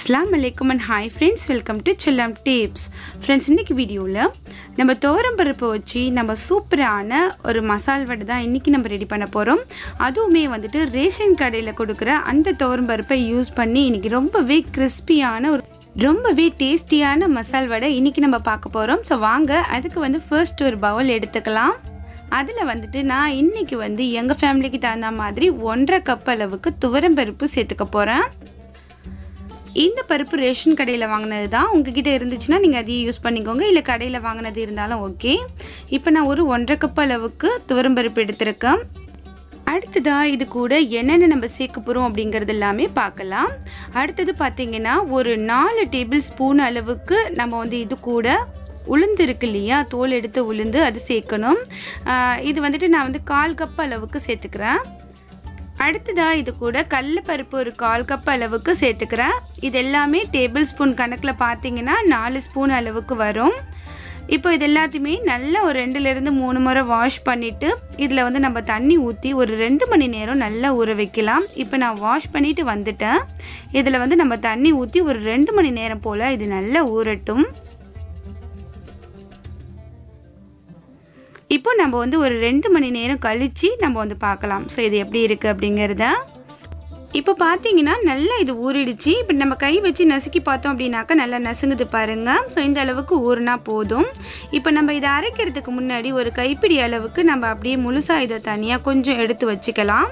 Assalamu alaikum and hi friends, welcome to chellamtips. Friends, இன்னைக்கு வீடியோல நம்ம தோரம் பருப்பு வச்சு நம்ம சூப்பரான ஒரு மசால் வடை தான் இன்னைக்கு நம்ம ரெடி பண்ண போறோம். அதுவுமே வந்துட்டு ரேஷன் கடையில கொடுக்கிற அந்த தோரம் பருப்பை யூஸ் பண்ணி இன்னைக்கு ரொம்பவே கிறிஸ்பியான ஒரு ரொம்பவே டேஸ்டியான மசால் வடை இன்னைக்கு நம்ம பார்க்க போறோம். சோ வாங்க அதுக்கு வந்து ஃபர்ஸ்ட் ஒரு பவுல் எடுத்துக்கலாம். அதுல வந்துட்டு நான் இன்னைக்கு வந்து எங்க ஃபேமிலிக்கு தகுந்த மாதிரி 1.5 கப் அளவுக்கு துவரம் பருப்பு சேர்த்துக்க போறேன். இந்த பருப்பு ரேஷன் கடையில் வாங்கினது தான். உங்ககிட்ட இருந்துச்சுன்னா நீங்கள் அதையே யூஸ் பண்ணிக்கோங்க, இல்லை கடையில் வாங்கினது இருந்தாலும் ஓகே. இப்போ நான் ஒரு 1.5 கப் அளவுக்கு துவரம் பருப்பு எடுத்திருக்கேன். அடுத்ததாக இது கூட என்னென்ன நம்ம சேர்க்க போகிறோம் அப்படிங்கிறது எல்லாமே பார்க்கலாம். அடுத்தது பார்த்திங்கன்னா ஒரு 4 டேபிள் ஸ்பூன் அளவுக்கு நம்ம வந்து இது கூட உளுந்து இருக்கு இல்லையா, தோல் எடுத்து உளுந்து அது சேர்க்கணும். இது வந்துட்டு நான் வந்து 1/4 கப் அளவுக்கு சேர்த்துக்கிறேன். அடுத்ததாக இது கூட கடலைப்பருப்பு ஒரு 1/4 கப் அளவுக்கு சேர்த்துக்கிறேன். இது எல்லாமே டேபிள் ஸ்பூன் கணக்கில் பார்த்தீங்கன்னா 4 ஸ்பூன் அளவுக்கு வரும். இப்போ இது எல்லாத்தையுமே நல்லா ஒரு 2லேருந்து 3 முறை வாஷ் பண்ணிவிட்டு இதில் வந்து நம்ம தண்ணி ஊற்றி ஒரு 2 மணி நேரம் நல்லா ஊற வைக்கலாம். இப்போ நான் வாஷ் பண்ணிவிட்டு வந்துட்டேன். இதில் வந்து நம்ம தண்ணி ஊற்றி ஒரு 2 மணி நேரம் போல் இது நல்லா ஊறட்டும். இப்போ நம்ம வந்து ஒரு 2 மணி நேரம் கழித்து நம்ம வந்து பார்க்கலாம். ஸோ இது எப்படி இருக்குது அப்படிங்கிறத. இப்போ பார்த்தீங்கன்னா நல்லா இது ஊறிடுச்சு. இப்போ நம்ம கை வச்சு நசுக்கி பார்த்தோம் அப்படின்னாக்கா நல்லா நசுங்குது பாருங்கள். ஸோ இந்த அளவுக்கு ஊறினா போதும். இப்போ நம்ம இதை அரைக்கிறதுக்கு முன்னாடி ஒரு கைப்பிடி அளவுக்கு நம்ம அப்படியே முழுசாக இதை தனியாக கொஞ்சம் எடுத்து வச்சுக்கலாம்.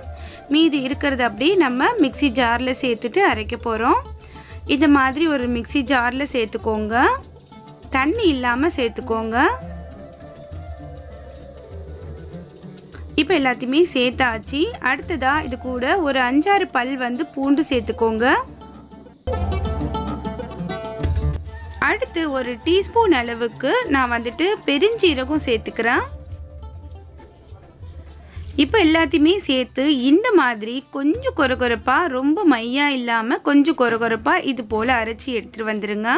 மீதி இருக்கிறத அப்படியே நம்ம மிக்சி ஜாரில் சேர்த்துட்டு அரைக்க போகிறோம். இது மாதிரி ஒரு மிக்சி ஜாரில் சேர்த்துக்கோங்க, தண்ணி இல்லாமல் சேர்த்துக்கோங்க. இப்போ எல்லாத்தையுமே சேர்த்தாச்சு. அடுத்ததாக இது கூட ஒரு 5-6 பல் வந்து பூண்டு சேர்த்துக்கோங்க. அடுத்து ஒரு டீஸ்பூன் அளவுக்கு நான் வந்துட்டு பெருஞ்சீரகம் சேர்த்துக்கிறேன். இப்போ எல்லாத்தையுமே சேர்த்து இந்த மாதிரி கொஞ்சம் கொரகொரப்பாக, ரொம்ப மையாக இல்லாமல் கொஞ்சம் கொரகொரப்பாக இது போல் அரைச்சி எடுத்துகிட்டு வந்துடுங்க.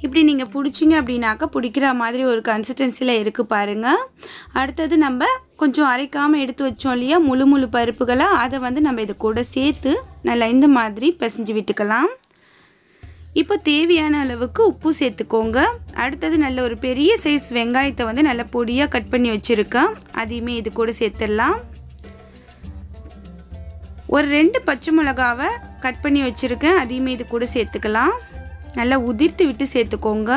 இப்படி நீங்கள் பிடிச்சிங்க அப்படின்னாக்கா பிடிக்கிற மாதிரி ஒரு கன்சிஸ்டன்சியில் இருக்குது பாருங்கள். அடுத்தது நம்ம கொஞ்சம் அரைக்காமல் எடுத்து வச்சோம் இல்லையா முழு பருப்புகளாக, அதை வந்து நம்ம இது கூட சேர்த்து நல்லா இந்த மாதிரி பிசைஞ்சு விட்டுக்கலாம். இப்போ தேவையான அளவுக்கு உப்பு சேர்த்துக்கோங்க. அடுத்தது நல்ல ஒரு பெரிய சைஸ் வெங்காயத்தை வந்து நல்லா பொடியாக கட் பண்ணி வச்சுருக்கேன், அதையுமே இது கூட சேர்த்துடலாம். ஒரு 2 பச்சை மிளகாவை கட் பண்ணி வச்சுருக்கேன், அதையுமே இது கூட சேர்த்துக்கலாம். நல்லா உதிர்த்து விட்டு சேர்த்துக்கோங்க.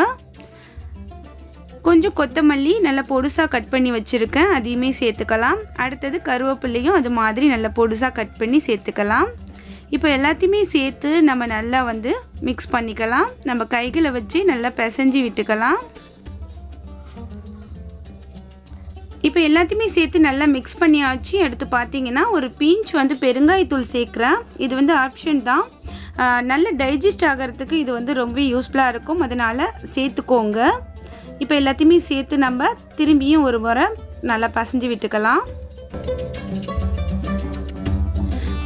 கொஞ்சம் கொத்தமல்லி நல்லா பொடுசாக கட் பண்ணி வச்சுருக்கேன், அதையுமே சேர்த்துக்கலாம். அடுத்தது கருவேப்பிலையும் அது மாதிரி நல்லா பொடுசாக கட் பண்ணி சேர்த்துக்கலாம். இப்போ எல்லாத்தையுமே சேர்த்து நம்ம நல்லா வந்து மிக்ஸ் பண்ணிக்கலாம். நம்ம கைகளை வச்சு நல்லா பிசைஞ்சு விட்டுக்கலாம். இப்போ எல்லாத்தையுமே சேர்த்து நல்லா மிக்ஸ் பண்ணியாச்சு. எடுத்து பார்த்தீங்கன்னா ஒரு பிஞ்ச் வந்து பெருங்காயத்தூள் சேர்க்குறேன். இது வந்து ஆப்ஷன் தான், நல்ல டைஜஸ்ட் ஆகிறதுக்கு இது வந்து ரொம்ப யூஸ்ஃபுல்லாக இருக்கும், அதனால் சேர்த்துக்கோங்க. இப்போ எல்லாத்தையுமே சேர்த்து நம்ம திரும்பியும் ஒரு முறை நல்லா பிசைஞ்சு விட்டுக்கலாம்.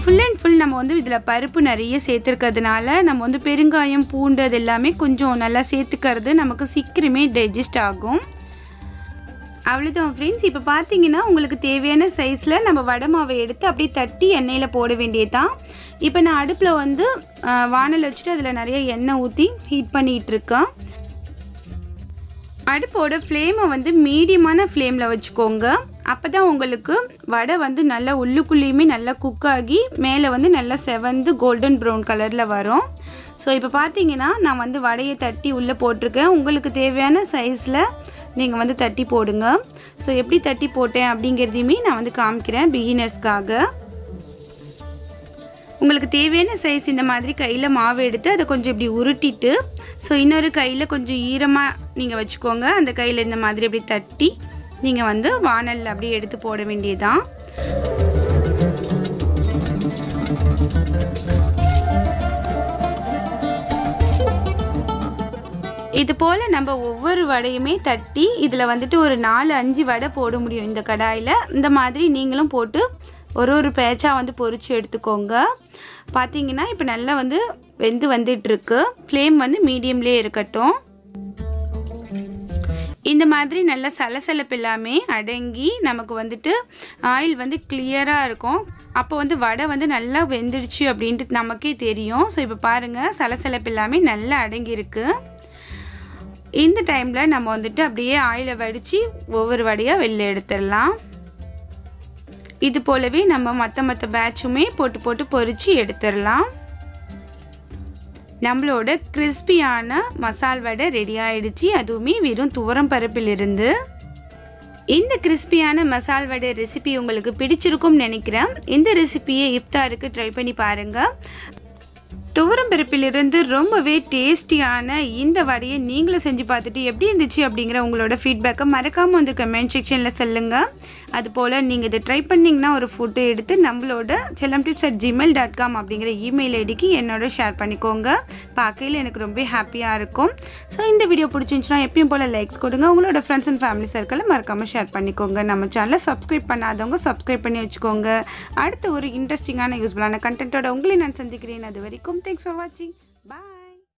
ஃபுல் அண்ட் ஃபுல் நம்ம வந்து இதில் பருப்பு நிறைய சேர்த்துருக்கிறதுனால நம்ம வந்து பெருங்காயம் பூண்டு அது எல்லாமே கொஞ்சம் நல்லா சேர்த்துக்கிறது நமக்கு சீக்கிரமே டைஜஸ்ட் ஆகும். அவ்வளோதான் ஃப்ரெண்ட்ஸ். இப்போ பார்த்தீங்கன்னா உங்களுக்கு தேவையான சைஸில் நம்ம வடை மாவை எடுத்து அப்படியே தட்டி எண்ணெயில் போட வேண்டியதுதான். இப்போ நான் அடுப்பில் வந்து வானல் வச்சுட்டு அதில் நிறைய எண்ணெய் ஊற்றி ஹீட் பண்ணிகிட்டு இருக்கேன். அடுப்போட ஃப்ளேமை வந்து மீடியமான ஃப்ளேமில் வச்சுக்கோங்க. அப்போ தான் உங்களுக்கு வடை வந்து நல்லா உள்ளுக்குள்ளேயுமே நல்லா குக் ஆகி மேலே வந்து நல்லா செவந்து கோல்டன் ப்ரௌன் கலரில் வரும். ஸோ இப்போ பார்த்தீங்கன்னா நான் வந்து வடையை தட்டி உள்ளே போட்டிருக்கேன். உங்களுக்கு தேவையான சைஸில் நீங்கள் வந்து தட்டி போடுங்க. ஸோ எப்படி தட்டி போட்டேன் அப்படிங்கிறதையுமே நான் வந்து காமிக்கிறேன் பிகினர்ஸ்க்காக. உங்களுக்கு தேவையான சைஸ் இந்த மாதிரி கையில் மாவு எடுத்து அதை கொஞ்சம் இப்படி உருட்டிட்டு, ஸோ இன்னொரு கையில் கொஞ்சம் ஈரமாக நீங்கள் வச்சுக்கோங்க. அந்த கையில் இந்த மாதிரி அப்படி தட்டி நீங்கள் வந்து வானலில் அப்படியே எடுத்து போட வேண்டியதுதான். இது போல் நம்ம ஒவ்வொரு வடையுமே தட்டி இதில் வந்துட்டு ஒரு 4-5 வடை போட முடியும் இந்த கடாயில். இந்த மாதிரி நீங்களும் போட்டு ஒரு பேட்சாக வந்து பொரிச்சு எடுத்துக்கோங்க. பார்த்தீங்கன்னா இப்போ நல்லா வந்து வெந்து வந்துட்டுருக்கு. ஃப்ளேம் வந்து மீடியம்லேயே இருக்கட்டும். இந்த மாதிரி நல்ல சலசலப்பு எல்லாமே அடங்கி நமக்கு வந்துட்டு ஆயில் வந்து கிளியராக இருக்கும். அப்போ வந்து வடை வந்து நல்லா வெந்துடுச்சு அப்படின்ட்டு நமக்கே தெரியும். ஸோ இப்போ பாருங்கள், சலசலப்பு எல்லாமே நல்லா அடங்கியிருக்கு. இந்த டைமில் நம்ம வந்துட்டு அப்படியே ஆயிலை வடித்து ஒவ்வொரு வடையாக வெளில எடுத்துடலாம். இது போலவே நம்ம மற்ற பேட்சுமே போட்டு பொரித்து எடுத்துடலாம். நம்மளோட கிறிஸ்பியான மசால் வடை ரெடி ஆயிடுச்சு, அதுவுமே வெறும் துவரம் பருப்பிலிருந்து. இந்த கிறிஸ்பியான மசால் வடை ரெசிபி உங்களுக்கு பிடிச்சிருக்கும்னு நினைக்கிறேன். இந்த ரெசிபியை இஃப்தாருக்கு ட்ரை பண்ணி பாருங்கள். துவரம் பருப்பிலிருந்து ரொம்பவே டேஸ்டியான இந்த வடையை நீங்களும் செஞ்சு பார்த்துட்டு எப்படி இருந்துச்சு அப்படிங்கிற உங்களோட ஃபீட்பேக்கை மறக்காமல் வந்து கமெண்ட் செக்ஷனில் சொல்லுங்கள். அதுபோல் நீங்கள் இதை ட்ரை பண்ணிங்கன்னா ஒரு ஃபோட்டோ எடுத்து நம்மளோட chellamtips@gmail.com அப்படிங்கிற இமெயில் ஐடிக்கு என்னோட ஷேர் பண்ணிக்கோங்க. பார்க்கையில் எனக்கு ரொம்ப ஹாப்பியாக இருக்கும். ஸோ இந்த வீடியோ பிடிச்சிருந்துச்சுன்னா எப்பயும் போல் லைக்ஸ் கொடுங்க. உங்களோட ஃப்ரெண்ட்ஸ் அண்ட் ஃபேமிலி சர்க்கிளில் மறக்காமல் ஷேர் பண்ணிக்கோங்க. நம்ம சேனலை சப்ஸ்கிரைப் பண்ணாதவங்க சப்ஸ்கிரைப் பண்ணி வச்சுக்கோங்க. அடுத்த ஒரு இன்ட்ரெஸ்டிங்கான யூஸ்ஃபுல்லான கண்டென்ட்டோட உங்களை நான் சந்திக்கிறேன். அது வரைக்கும் thanks for watching. Bye.